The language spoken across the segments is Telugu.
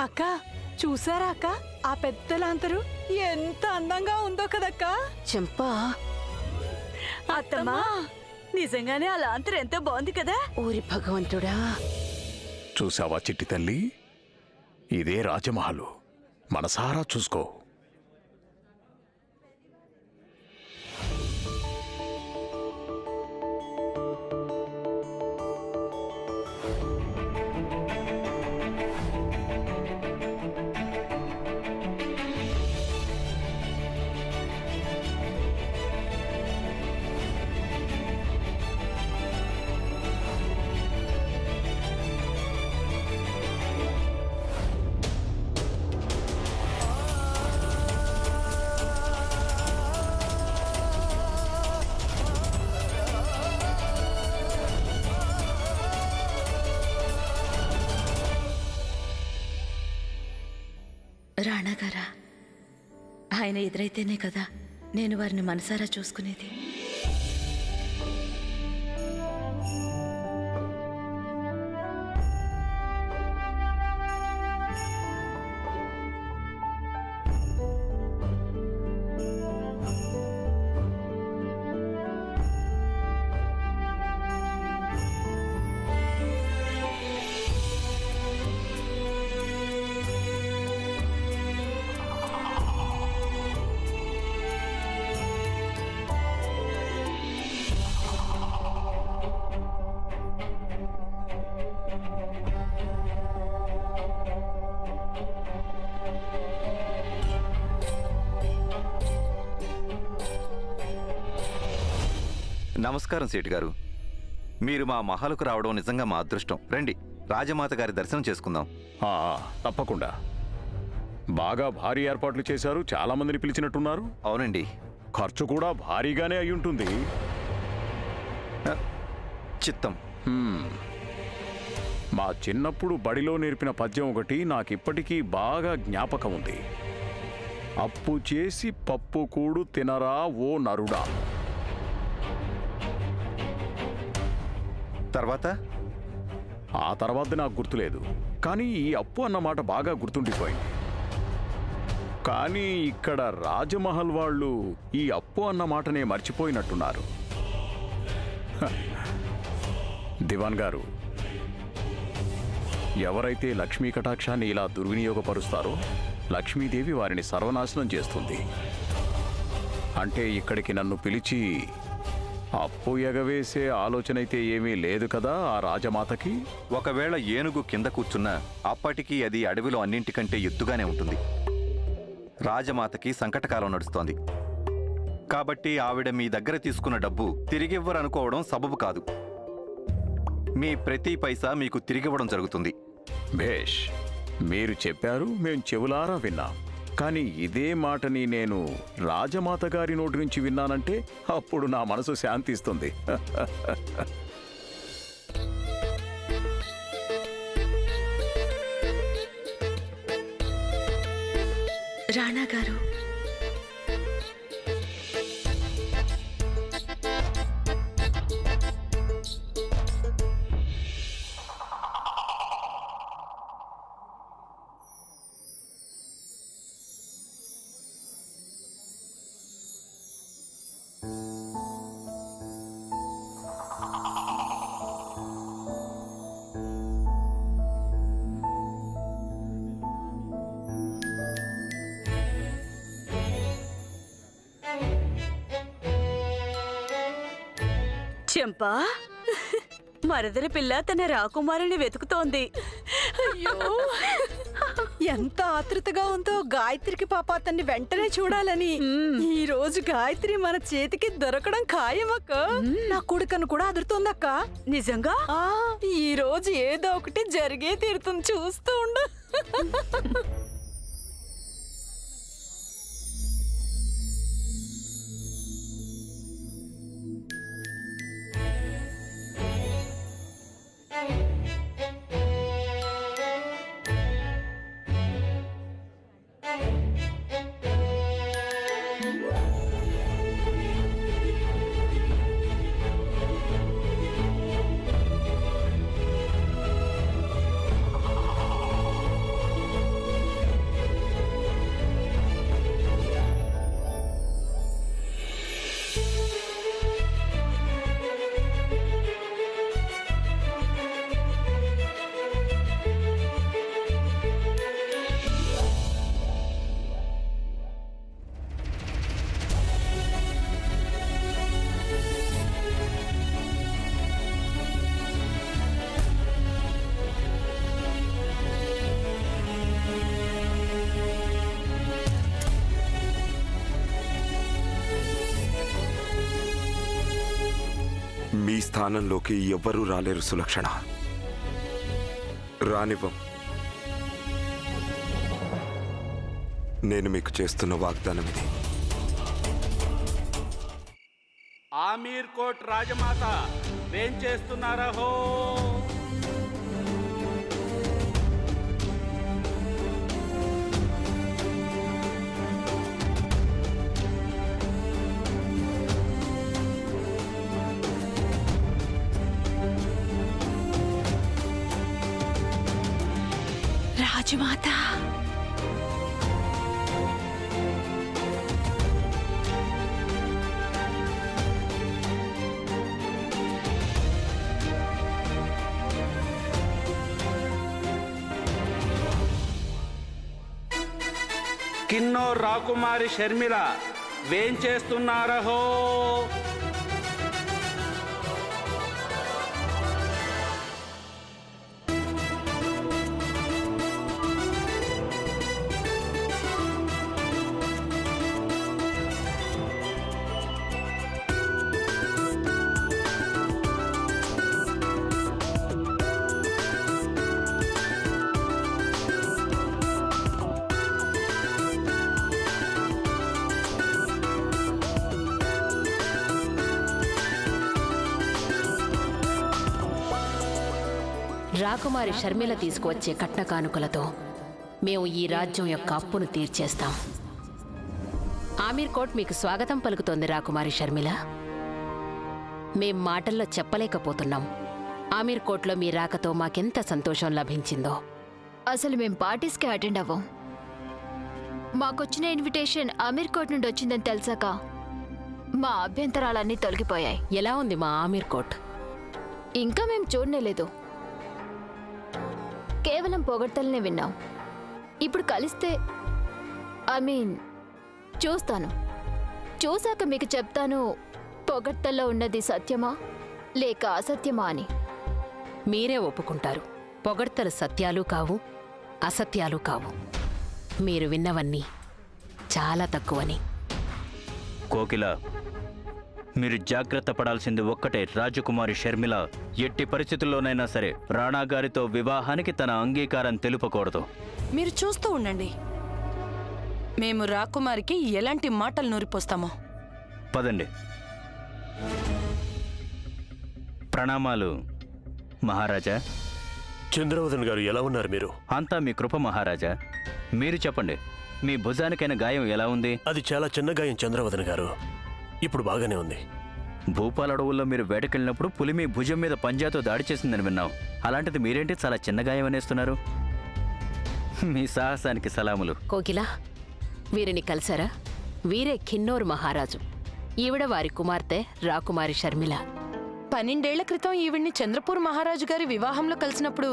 అక్క చూసారా అక్క, ఆ పెద్దలందరూ ఎంత అందంగా ఉందో కదక్కా. చెంపా, అత్తమ్మా నిజంగానే ఆ లాంతరు ఎంతో బాగుంది కదా. ఊరి భగవంతుడా, చూసావా చిట్టి తల్లి, ఇదే రాజమహలు, మనసారా చూసుకో. రాణాగారా, ఆయన ఎదురైతేనే కదా నేను వారిని మనసారా చూసుకునేది. నమస్కారం సేటు గారు, మీరు మా మహల్కు రావడం నిజంగా మా అదృష్టం. రండి, రాజమాత గారి దర్శనం చేసుకుందాం. తప్పకుండా. బాగా భారీ ఏర్పాట్లు చేశారు, చాలా మందిని పిలిచినట్టున్నారు. అవునండి. ఖర్చు కూడా భారీగానే అయ్యుంటుంది. చిత్తం. మా చిన్నప్పుడు బడిలో నేర్పిన పద్యం ఒకటి నాకిప్పటికీ బాగా జ్ఞాపకం ఉంది. అప్పు చేసి పప్పు కూడు తినరా ఓ నరుడా. తర్వాత ఆ తర్వాత నాకు గుర్తులేదు, కానీ ఈ అప్పు అన్నమాట బాగా గుర్తుండిపోయింది. కానీ ఇక్కడ రాజమహల్ వాళ్ళు ఈ అప్పు అన్న మాటనే మర్చిపోయినట్టున్నారు. దివాన్ గారు, ఎవరైతే లక్ష్మీ కటాక్షాన్ని ఇలా దుర్వినియోగపరుస్తారో లక్ష్మీదేవి వారిని సర్వనాశనం చేస్తుంది. అంటే ఇక్కడికి నన్ను పిలిచి అప్పు ఎగవేసే ఆలోచన అయితే ఏమీ లేదు కదా ఆ రాజమాతకి? ఒకవేళ ఏనుగు కింద కూర్చున్నా అప్పటికీ అది అడవిలో అన్నింటికంటే ఎత్తుగానే ఉంటుంది. రాజమాతకి సంకటకాలం నడుస్తోంది కాబట్టి ఆవిడ మీ దగ్గర తీసుకున్న డబ్బు తిరిగివ్వరనుకోవడం సబబు కాదు. మీ ప్రతి పైసా మీకు తిరిగివ్వడం జరుగుతుంది. భేష్, మీరు చెప్పారు, మేం చెవులారా విన్నాం. కానీ ఇదే మాటని నేను రాజమాత గారి నోటి నుంచి విన్నానంటే అప్పుడు నా మనసు శాంతిస్తుంది. రాణాగారు, చెంపా, మరదల పిల్ల తన రాకుమారిని వెతుకుతోంది. అయ్యో, ఎంత ఆతృతగా ఉందో గాయత్రికి. పాప అతన్ని వెంటనే చూడాలని. ఈ రోజు గాయత్రి మన చేతికి దొరకడం ఖాయమక్క. నా కొడుకను కూడా అదురుతోందక్క. నిజంగా ఈ రోజు ఏదో ఒకటి జరిగే తీరుతుంది, చూస్తూ ఉండు. మీ స్థానంలోకి ఎవ్వరూ రాలేరు సులక్షణ. రానివ్వం. నేను మీకు చేస్తున్న వాగ్దానం ఇది. ఆమీర్ కోట్ రాజమాత ఏం చేస్తున్నారా హో? రాజమాత కిన్నోర్ రాకుమారి షర్మిల వేం చేస్తున్నారా హో? రాకుమారి షర్మిల తీసుకువచ్చే కట్న కానుకలతో మేము ఈ రాజ్యం యొక్క అప్పును తీర్చేస్తాం. ఆమీర్ కోట్ మీకు స్వాగతం పలుకుతోంది రాకుమారి షర్మిల. మేం మాటల్లో చెప్పలేకపోతున్నాం ఆమీర్ కోట్లో మీ రాకతో మాకెంత సంతోషం లభించిందో. అసలు మేం పార్టీస్కి అటెండ్ అవ్వం. మాకొచ్చిన ఇన్విటేషన్ అమీర్ కోట్ నుండి వచ్చిందని తెలిసాక మా అభ్యంతరాలన్నీ తొలగిపోయాయి. ఎలా ఉంది మా ఆమీర్ కోట్? ఇంకా మేం చూడనేలేదు, కేవలం పొగడ్తలనే విన్నాం. ఇప్పుడు కలిస్తే చూస్తాను. చూశాక మీకు చెప్తాను పొగడ్తల్లో ఉన్నది సత్యమా లేక అసత్యమా అని. మీరే ఒప్పుకుంటారు. పొగడ్తలు సత్యాలు కావు, అసత్యాలు కావు. మీరు విన్నవన్నీ చాలా తక్కువని. కోకిల, మీరు జాగ్రత్త పడాల్సింది ఒక్కటే. రాజకుమారి షర్మిల ఎట్టి పరిస్థితుల్లోనైనా సరే రాణా గారితో వివాహానికి తన అంగీకారం తెలుపకూడదు. మీరు చూస్తూ ఉండండి, మేము రాకుమారికి ఎలాంటి మాటలు నూరిపోస్తామో. పదండి. ప్రణామాలు మహారాజా. చంద్రవదన్ గారు, ఎలా ఉన్నారు మీరు? అంతా మీ కృప మహారాజా. మీరు చెప్పండి, మీ భుజానికైన గాయం ఎలా ఉంది? అది చాలా చిన్న గాయం చంద్రవదన్ గారు, ఇప్పుడు బాగానే ఉంది. భూపాల్ అడవుల్లో మీరు వేటకెళ్ళినప్పుడు పులి మీ భుజం మీద పంజాతో దాడి చేసిందని విన్నాం. అలాంటిది మీరేంటి చాలా చిన్న గాయం అనేస్తున్నారు? మీ సాహసానికి సలాములు. కోకిల, వీరిని కలిసారా? వీరే కిన్నోర్ మహారాజు. ఈవిడ వారి కుమార్తె రాకుమారి షర్మిల. 12 ఏళ్ల క్రితం ఈవిడ్ని చంద్రపూర్ మహారాజు గారి వివాహంలో కలిసినప్పుడు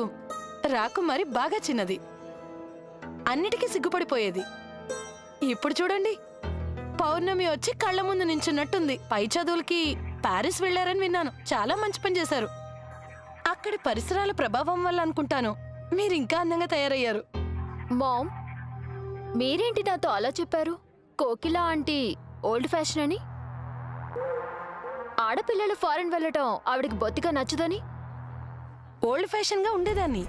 రాకుమారి బాగా చిన్నది, అన్నిటికీ సిగ్గుపడిపోయేది. ఇప్పుడు చూడండి, పౌర్ణమి వచ్చి కళ్ళ ముందు నించున్నట్టుంది. పై చదువులకి ప్యారిస్ వెళ్లారని విన్నాను. చాలా మంచి పని చేశారు. అక్కడి పరిసరాల ప్రభావం వల్ల అనుకుంటాను మీరు ఇంకా అందంగా తయారయ్యారు. మామ్, మీరేంటి నాతో అలా చెప్పారు? కోకిల ఆంటీ ఓల్డ్ ఫ్యాషన్ అని, ఆడపిల్లలు ఫారెన్ వెళ్ళటం ఆవిడకి బొత్తిగా నచ్చదని. ఓల్డ్ ఫ్యాషన్ గా ఉండేదాన్ని,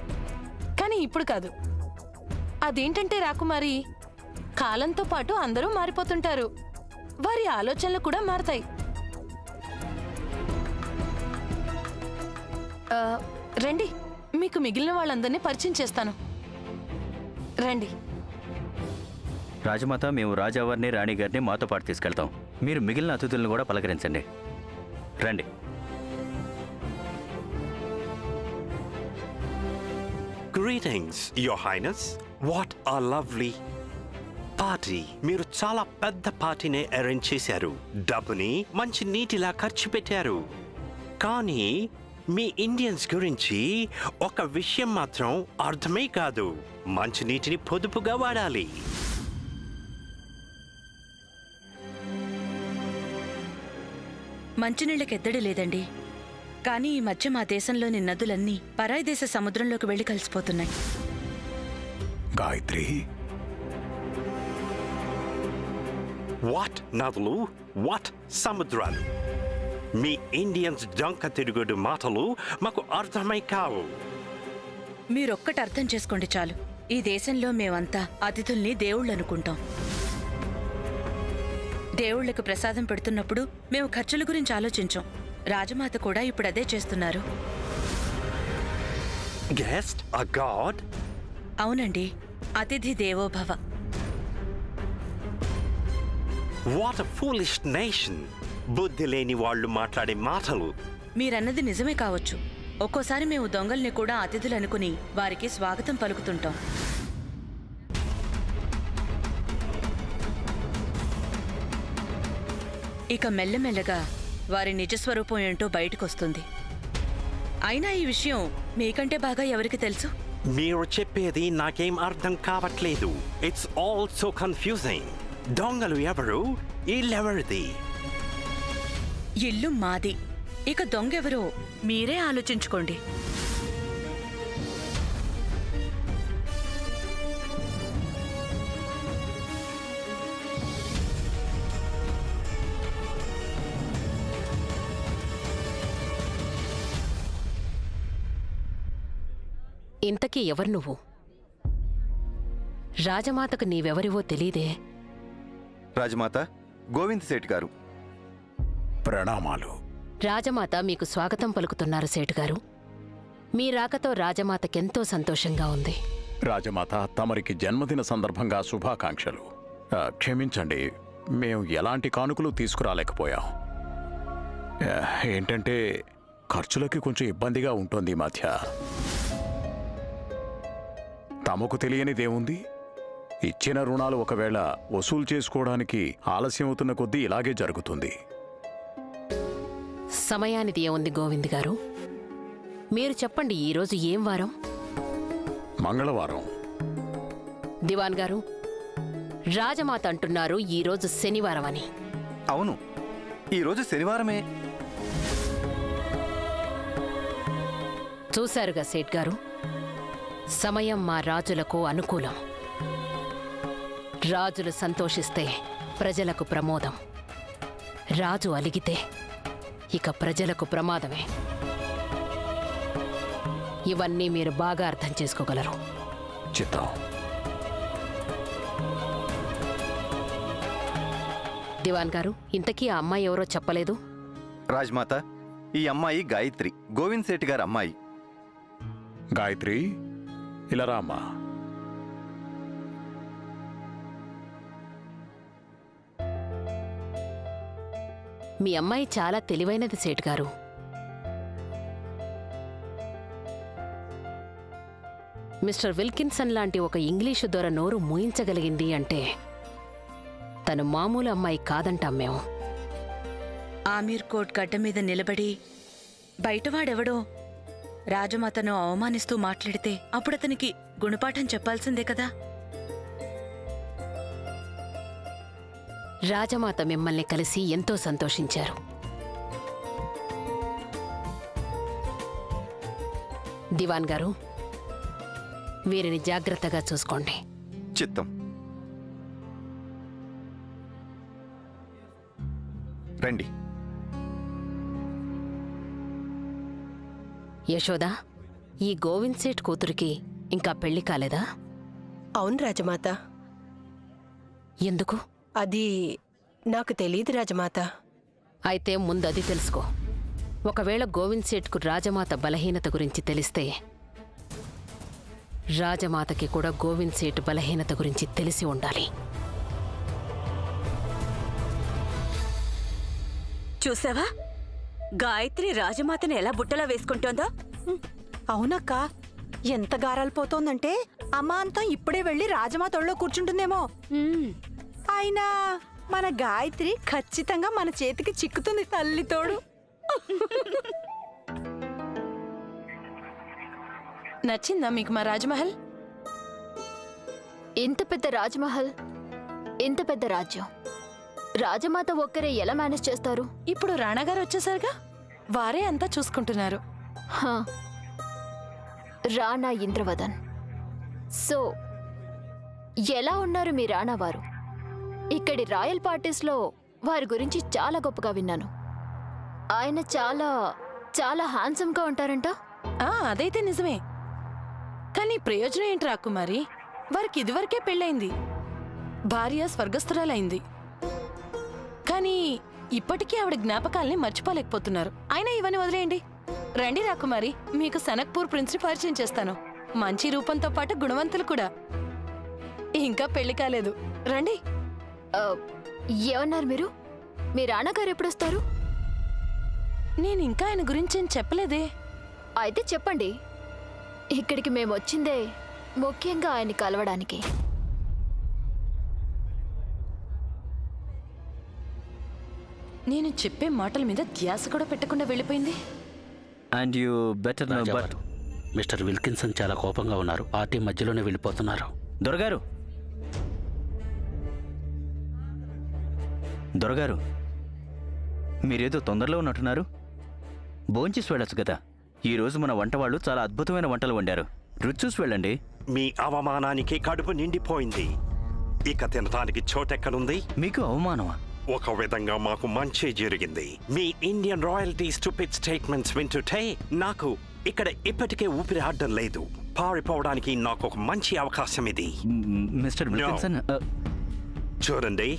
కానీ ఇప్పుడు కాదు. అదేంటంటే రాకుమారి, కాలంతో పాటు అందరూ మారిపోతుంటారు, వారి ఆలోచనలు కూడా మారతాయి. రండి, మీకు మిగిలిన వాళ్ళందరినీ పరిచయం చేస్తాను. రండి. రాజమాత, మేము రాజావారిని రాణిగారిని మాతో పాటు తీసుకెళ్తాం. మీరు మిగిలిన అతిథులను కూడా పలకరించండి. రండి. Greetings, Your Highness. What a lovely party. మీరు చాలా పెద్ద పార్టీనే అరేంజ్ చేశారు. డబ్బుని మంచి నీటిలా ఖర్చు పెట్టారు. కానీ మీ ఇండియన్స్ గురించి ఒక విషయం మాత్రం అర్థమే కాదు. మంచి నీటిని పొదుపుగా వాడాలి. మంచినీళ్ళకి ఎద్దడి లేదండి, కానీ ఈ మధ్య మా దేశంలోని నదులన్నీ పరాయి దేశ సముద్రంలోకి వెళ్లి కలిసిపోతున్నాయి. గాయత్రి, వాట్ నదులు, వాట్ సముద్రాలు? మీ ఇండియన్స్ డొంక తిరుగుడు మాటలు మాకు అర్థమై కావు. మీరొక్కటి అర్థం చేసుకోండి చాలు. ఈ దేశంలో మేమంతా అతిథుల్ని దేవుళ్ళు అనుకుంటాం. దేవుళ్లకు ప్రసాదం పెడుతున్నప్పుడు మేము ఖర్చుల గురించి ఆలోచించాం. రాజమాత కూడా ఇప్పుడు అదే చేస్తున్నారు. Guest, a god? అవునండి, అతిథి దేవోభవ. What a foolish nation! బుద్ధి లేని వాళ్ళు మాట్లాడే మాటలు. మీరన్నది నిజమే కావచ్చు. ఒక్కోసారి మేము దొంగల్ని కూడా అతిథులు అనుకుని వారికి స్వాగతం పలుకుతుంటాం. ఇక మెల్లమెల్లగా వారి నిజస్వరూపం ఏంటో బయటకొస్తుంది. అయినా ఈ విషయం మీకంటే బాగా ఎవరికి తెలుసు? మీరు చెప్పేది నాకేం అర్థం కావట్లేదు. It's all so confusing. దొంగలు ఎవరు? ఇల్లెవరిది? ఇల్లు మాది. ఇక దొంగెవరో మీరే ఆలోచించుకోండి. ఇంతకీ ఎవరు నువ్వు? రాజమాతకు నీవెవరివో తెలీదే. రాజమాత, గోవింద్ సేఠ్ గారు. ప్రణామాలు. రాజమాత మీకు స్వాగతం పలుకుతున్నారు సేటుగారు. మీ రాకతో రాజమాతకెంతో సంతోషంగా ఉంది. రాజమాత, తమరికి జన్మదిన సందర్భంగా శుభాకాంక్షలు. క్షమించండి, మేము ఎలాంటి కానుకలు తీసుకురాలేకపోయాం. ఏంటంటే ఖర్చులకి కొంచెం ఇబ్బందిగా ఉంటుంది ఈ మధ్య. తమకు తెలియనిదేముంది? ఇచ్చిన రుణాలు ఒకవేళ వసూలు చేసుకోవడానికి ఆలస్యం అవుతున్న కొద్దీ ఇలాగే జరుగుతుంది. సమయానిది ఏముంది గోవింద్ గారు? మీరు చెప్పండి, ఈరోజు ఏం వారం? మంగళవారం. దివాన్ గారు, రాజమాత అంటున్నారు ఈరోజు శనివారం అని. అవును, ఈరోజు శనివారమే. చూశారుగా సేట్ గారు, సమయం మా రాజులకు అనుకూలం. రాజులు సంతోషిస్తే ప్రజలకు ప్రమోదం. రాజు అలిగితే ఇక ప్రజలకు ప్రమాదమే. ఇవన్నీ మీరు బాగా అర్థం చేసుకోగలరు. చిత్తం. దివాన్ గారు, ఇంతకీ ఆ అమ్మాయి ఎవరో చెప్పలేదు. రాజమాత, ఈ అమ్మాయి గాయత్రి, గోవింద్ సేఠ్ గారి అమ్మాయి. గాయత్రి, ఇలా రా అమ్మా. మీ అమ్మాయి చాలా తెలివైనది సేట్ గారు. మిస్టర్ విల్కిన్సన్ లాంటి ఒక ఇంగ్లీషు దొర నోరు మూయించగలిగింది అంటే తను మామూలు అమ్మాయి కాదంటాం మేము. ఆమీర్ కోట్ గడ్డ మీద నిలబడి బయటవాడెవడో రాజమాతను అవమానిస్తూ మాట్లాడితే అప్పుడతనికి గుణపాఠం చెప్పాల్సిందే కదా. రాజమాత మిమ్మల్ని కలిసి ఎంతో సంతోషించారు. దివాన్ గారు, వీరిని జాగ్రత్తగా చూసుకోండి. చిత్తం. రండి. యశోదా, ఈ గోవింద్ సేఠ్ కూతురికి ఇంకా పెళ్లి కాలేదా? అవును రాజమాత. ఎందుకు? అది నాకు తెలియదు రాజమాత. అయితే ముందు అది తెలుసుకో. ఒకవేళ గోవింద్ సేఠ్కు రాజమాత బలహీనత గురించి తెలిస్తే రాజమాతకి కూడా గోవింద్ సేఠ్ బలహీనత గురించి తెలిసి ఉండాలి. చూసావా, గాయత్రి రాజమాతని ఎలా బుట్టలో వేసుకుంటోందో? అవునక్క, ఎంత గారాలిపోతోందంటే అమాంతం ఇప్పుడే వెళ్ళి రాజమాతోళ్ళలో కూర్చుంటుందేమో. అయినా మన గాయత్రి ఖచ్చితంగా మన చేతికి చిక్కుతుంది తల్లితోడు. నచ్చిందా మీకు మా రాజమహల్? ఇంత పెద్ద రాజ్మహల్, ఇంత పెద్ద రాజ్యం, రాజమాత ఒక్కరే ఎలా మేనేజ్ చేస్తారు? ఇప్పుడు రాణాగారు వచ్చేసరిగా వారే అంతా చూసుకుంటున్నారు. హా, రాణా ఇంద్రవదన్. సో ఎలా ఉన్నారు మీ రాణా వారు? ఇక్కడి రాయల్ పార్టీస్లో వారి గురించి చాలా గొప్పగా విన్నాను. ఆయన చాలా చాలా హ్యాండ్సమ్గా ఉంటారంట. అదైతే నిజమే. కానీ ప్రయోజనం ఏంటి రాకుమారి? వారికి ఇదివరకే పెళ్ళైంది, భార్య స్వర్గస్థురాలైంది. కానీ ఇప్పటికీ ఆవిడ జ్ఞాపకాల్ని మర్చిపోలేకపోతున్నారు. అయినా ఇవన్నీ వదిలేయండి. రండి రాకుమారి, మీకు సనక్పూర్ ప్రిన్స్ని పరిచయం చేస్తాను. మంచి రూపంతో పాటు గుణవంతులు కూడా. ఇంకా పెళ్లి కాలేదు, రండి. ఏమన్నారు మీరు? మీ రాణగారు ఎప్పుడొస్తారు? నేను ఇంకా ఆయన గురించి ఏం చెప్పలేదే. అయితే చెప్పండి. ఇక్కడికి మేము వచ్చిందే ముఖ్యంగా ఆయన్ని కలవడానికి. నేను చెప్పే మాటల మీద ధ్యాస కూడా పెట్టకుండా వెళ్ళిపోయింది. And you better know but mister Wilkinson చాలా కోపంగా ఉన్నారు. పార్టీ మధ్యలోనే వెళ్ళిపోతున్నారు. దొరగారు, దొరగారు, మీరేదో తొందరలో ఉన్నట్టున్నారు. భోంచేసి వెళ్ళొచ్చు కదా. ఈరోజు మన వంట వాళ్ళు చాలా అద్భుతమైన వంటలు వండారు. రుచి చూసి వెళ్ళండి. మీ అవమానానికి కడుపు నిండిపోయింది. ఇక తినటానికి చోటెక్కడుంది? మీకు అవమానమా? ఒక విధంగా మాకు మంచి జరిగింది. మీ ఇండియన్ రాయల్టీ స్టూపిడ్ స్టేట్మెంట్స్ వింటుంటే నాకు ఇక్కడ ఇప్పటికే ఊపిరి ఆడడం లేదు. పారిపోవడానికి నాకు ఒక మంచి అవకాశం ఇది. మిస్టర్ విల్కిన్సన్, చూడండి,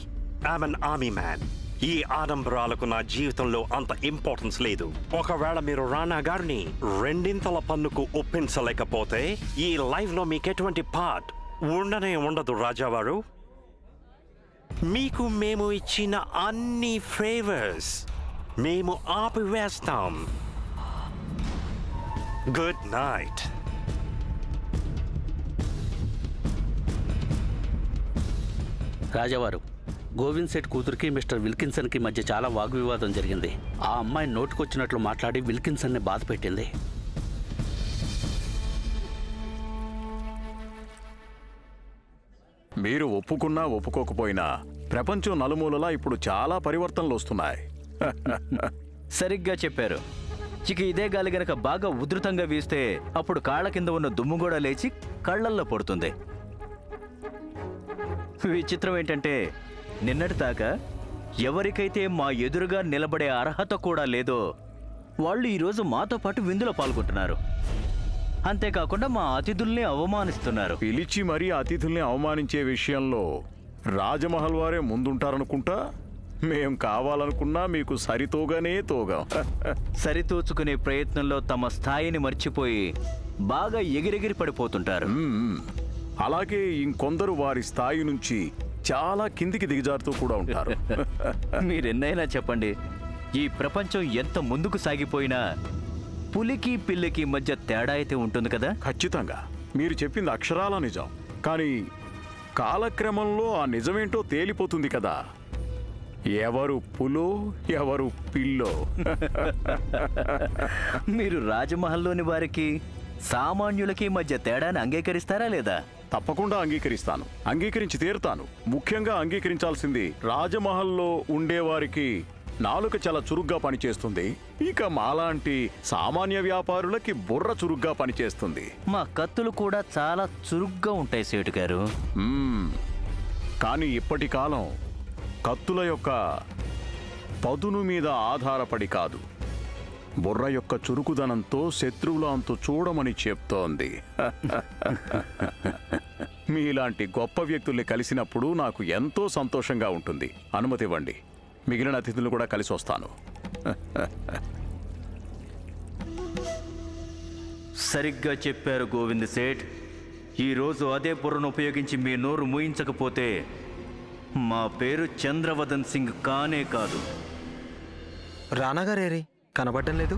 ఐఎమ్ అన్ ఆర్మీ మ్యాన్. ఈ ఆడంబరాలకు నా జీవితంలో అంత ఇంపార్టెన్స్ లేదు. ఒకవేళ మీరు రాణా గారిని రెండింతల పన్నుకు ఒప్పించలేకపోతే ఈ లైఫ్ లో మీకు ఎటువంటి పార్ట్ ఉండనే ఉండదు రాజావారు. మీకు మేము ఇచ్చిన అన్ని ఫేవర్స్ మేము ఆపివేస్తాం. Good night. రాజావారు, గోవింద్ సెట్ కూతురికి మిస్టర్ విల్కిన్సన్కి మధ్య చాలా వాగ్వివాదం జరిగింది. ఆ అమ్మాయి నోటుకొచ్చినట్లు మాట్లాడి విల్కిన్సన్ని బాధ పెట్టింది. మీరు ఒప్పుకున్నా ఒప్పుకోకపోయినా ప్రపంచం నలుమూలలా ఇప్పుడు చాలా పరివర్తనలు వస్తున్నాయి. సరిగ్గా చెప్పారు. ఇక ఇదే గాలి గనక బాగా ఉధృతంగా వీస్తే అప్పుడు కాళ్ళ కింద ఉన్న దుమ్ము కూడా లేచి కళ్ళల్లో పడుతుంది. విచిత్రం ఏంటంటే నిన్నటి దాకా ఎవరికైతే మా ఎదురుగా నిలబడే అర్హత కూడా లేదో వాళ్ళు ఈరోజు మాతో పాటు విందులో పాల్గొంటున్నారు. అంతేకాకుండా మా అతిథుల్ని అవమానిస్తున్నారు. పిలిచి మరీ అతిథుల్ని అవమానించే విషయంలో రాజమహల్ వారే ముందుంటారనుకుంటా. మేం కావాలనుకున్నా మీకు సరితోగానే తోగాం. సరితూచుకునే ప్రయత్నంలో తమ స్థాయిని మర్చిపోయి బాగా ఎగిరెగిరి పడిపోతుంటారు. అలాగే ఇంకొందరు వారి స్థాయి నుంచి చాలా కిందికి దిగజారుతూ కూడా ఉంటారు. మీరెన్నైనా చెప్పండి, ఈ ప్రపంచం ఎంత ముందుకు సాగిపోయినా పులికి పిల్లికి మధ్య తేడా అయితే ఉంటుంది కదా. ఖచ్చితంగా మీరు చెప్పింది అక్షరాల నిజం. కానీ కాలక్రమంలో ఆ నిజమేంటో తేలిపోతుంది కదా. ఎవరు పులో ఎవరు పిల్లో. మీరు రాజమహల్లోని వారికి సామాన్యులకి మధ్య తేడాన్ని అంగీకరిస్తారా లేదా? తప్పకుండా అంగీకరిస్తాను, అంగీకరించి తీరుతాను. ముఖ్యంగా అంగీకరించాల్సింది రాజమహల్లో ఉండేవారికి నాలుక చాలా చురుగ్గా పనిచేస్తుంది. ఇక మాలాంటి సామాన్య వ్యాపారులకి బుర్ర చురుగ్గా పనిచేస్తుంది. మా కత్తులు కూడా చాలా చురుగ్గా ఉంటాయి సేటు గారు. కానీ ఇప్పటి కాలం కత్తుల యొక్క పదును మీద ఆధారపడి కాదు, బుర్ర యొక్క చురుకుదనంతో శత్రువుల అంతు చూడమని చెప్తోంది. మీలాంటి గొప్ప వ్యక్తుల్ని కలిసినప్పుడు నాకు ఎంతో సంతోషంగా ఉంటుంది. అనుమతి ఇవ్వండి, మిగిలిన అతిథులు కూడా కలిసి వస్తాను. సరిగ్గా చెప్పారు గోవింద్ సేఠ్. ఈరోజు అదే బుర్రను ఉపయోగించి మీ నోరు మూయించకపోతే మా పేరు చంద్రవదన్ సింగ్ కానే కాదు. రానాగారేరి కనబడటం లేదు.